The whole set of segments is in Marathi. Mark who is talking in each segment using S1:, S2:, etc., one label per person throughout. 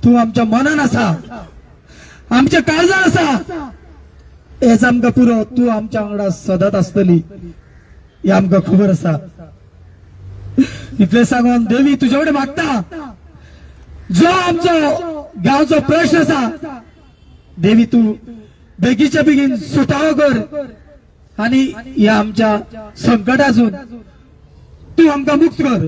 S1: तू आमच्या मनान असा, आमच्या काळजान असा, हेच आमकां पुरो. तू आमच्या वांगडा सदांच आसतली हे आमकां खबर आसा. इतले सांगून देवी तुजे कडेन मागता, जो आमचो गांवचो प्रश्न आसा देवी तू बेगीच्या बेगीन सुटावो कर आणि या आमच्या संकटासून तू आमकां मुक्त कर.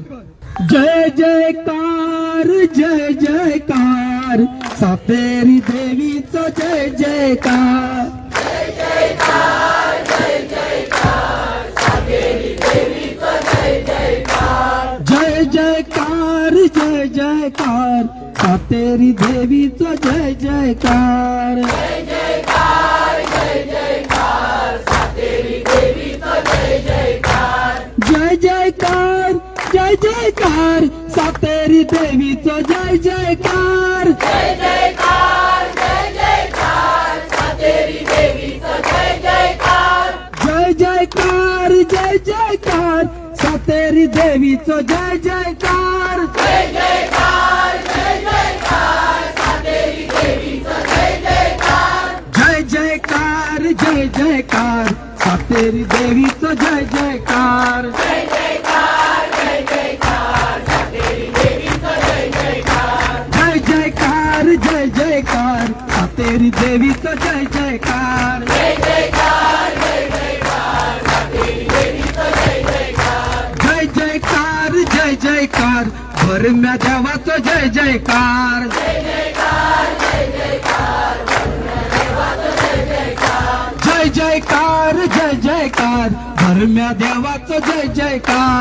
S1: जय जयकार जय जयकार सातेरी देवीचो जय जयकार.
S2: जय जयकार जय जयकार सातेरी देवीचो जय जयकार.
S1: जय जयकार जय जयकार सातेरी देवीचो जय जयकार.
S2: जय जयकार जय जयकार सातेरी देवीचो जय जयकार.
S1: जय जयकार जय जयकार सातेरी देवीचो जय जयकार.
S2: जय जयकार जय जयकार सातेरी देवीचो जय जयकार.
S1: जय जयकार जय जयकार सातेरी देवीचो जय जयकार.
S2: जय जयकार जय जयकार सातेरी देवीचो जय जयकार.
S1: जय जयकार जय जयकार सातेरी देवीचो जय जयकार.
S2: जय जयकार जय जयकार सातेरी देवीचो जय जयकार.
S1: जय जयकार जय जयकार सातेरी देवीचो जय जयकार.
S2: जय जयकार जय जयकार सातेरी देवीचो जय जयकार.
S1: जय जयकार जय जयकार भरम्या देवाचो जय जयकार.
S2: जय जयकार जय जयकार देवाचो जय जयकार.
S1: जय जयकार जय जयकार भरम्या देवाचो जय जयकार.